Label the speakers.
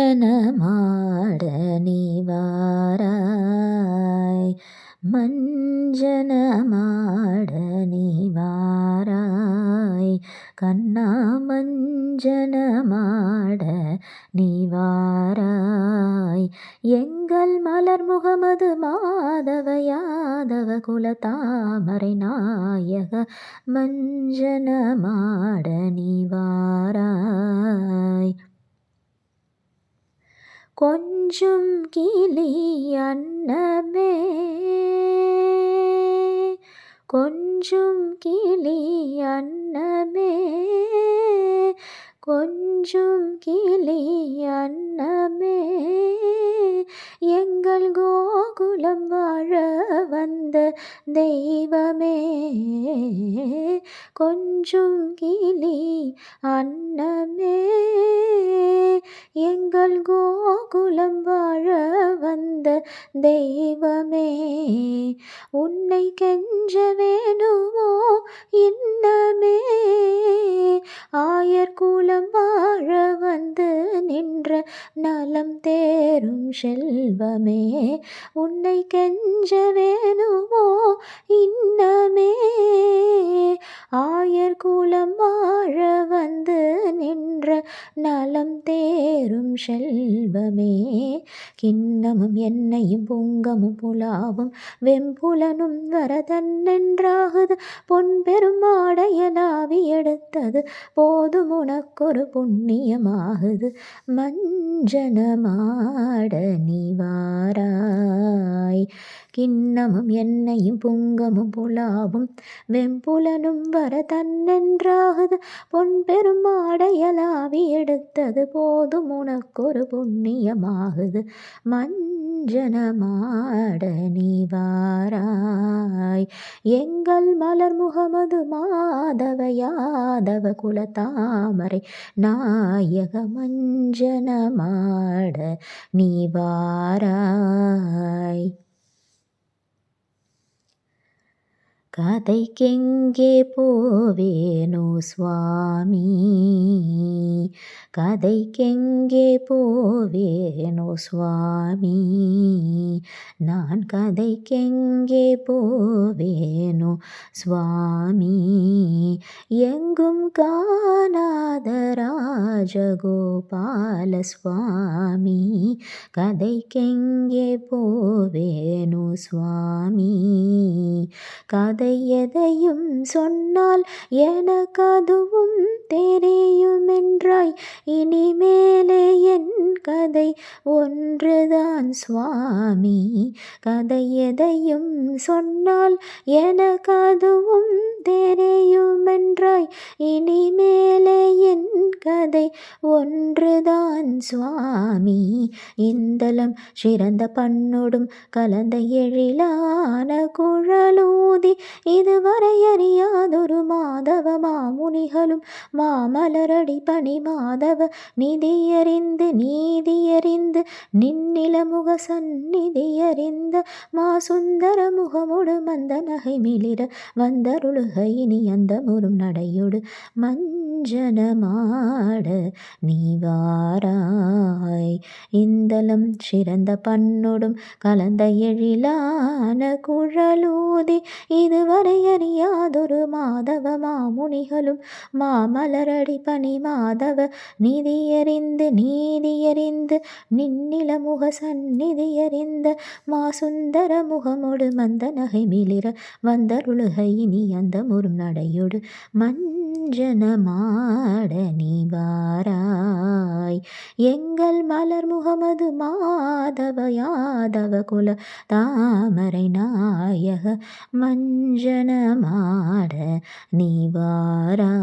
Speaker 1: மஞ்சனமாட நீவாராய் மஞ்சனமாட நீவாராய் கண்ணா மஞ்சனமாட நீவாராய் எங்கள் மலர் முகமது மாதவ யாதவ குலதாமரை நாயக மஞ்சனமாட நீவாராய் கொஞ்சும் கிளி அன்னமே கொஞ்சும் கிளி அன்னமே கொஞ்சும் கிளி அன்னமே எங்கள் கோகுலம் வாழ வந்த தெய்வமே கொஞ்சும் கிளி அன்னமே எங்கள் கோகுலம் வாழ வந்த தெய்வமே உன்னை கெஞ்ச வேணுமோ இன்னமே ஆயர் குலம் வாழ வந்து நின்ற நலம் தேரும் செல்வமே உன்னை கெஞ்ச வேணுமோ இன்னமே ஆயர் குலம் வாழ வந்து நின்ற நலம் தேரும் செல்வமே கிண்ணமும் எண்ணெயும் பொங்கமும் புலாவும் வெம்புலனும் வரதன்னென்றாகுது பொன் பெரும் ஆடையலாவி எடுத்தது போதும் உனக்கொரு புண்ணியமாகுது மஞ்சனமாட நீவாராய் கிண்ணமும் எண்ணெயும் பொங்கமும் புலாவும் வெம்புலனும் வரதன்னென்றாகுது பொன் பெரும் ஆடையலாவி எடுத்தது போதும் உனக்கொரு புண்ணியமாகுது மஞ்சனமாட நீவாராய் எங்கள் மலர் முகமது மாதவ யாதவ குலதாமரை நாயக மஞ்சனமாட நீவாராய் கதைக்கெங்கே போவேனோ சுவாமி கதைக்கெங்கே போவேனோ சுவாமி நான் கதைக்கெங்கே போவேனோ சுவாமி எங்கும் காணாத ராஜகோபால சுவாமி கதைக்கெங்கே போவேனோ சுவாமி கதை எதையும் சொன்னால் எனக்கு அதுவும் தெரியுமென்றாய் இனிமேலே என் கதை ஒன்றுதான் சுவாமி கதை எதையும் சொன்னால் எனக்கு அதுவும் தெரியுமென்றாய் இனிமேலே என் கதை ஒன்றுதான் சுவாமி இந்தலம் சிறந்த பண்ணொடும் கலந்த எழிலான குழலூதி இதுவரை அறியாதொரு மாதவ மாமுனிகளும் மாமலரடி பணி மாதவ நிதியறிந்து நீதியறிந்து நின்னிலமுக சந்நிதியறிந்த மா சுந்தர முகமுடு மந்த நகை மிளிர வந்தருளுக இனி அந்த முறும் நடையொடு மஞ்சனமாட நீவாராய் இந்தலம் சிறந்த பண்ணொடும் கலந்த எழிலான குழலூதி இதுவரை அறியாதொரு மாதவ மாமுனிகளும் மாமலரடி பணி மாதவ நிதியறிந்து நீதியறிந்து நின்னிலமுக சந்நிதியறிந்த மா சுந்தர முகமொடு மந்த நகை மிளிர வந்தருளுக இனி அந்த முறும் நடையொடு மஞ்சனமாட நீவாராய் எங்கள் மலர் முகமது மாதவ யாதவ குல தாமரை நாயக மஞ்சனமாட நீவாராய்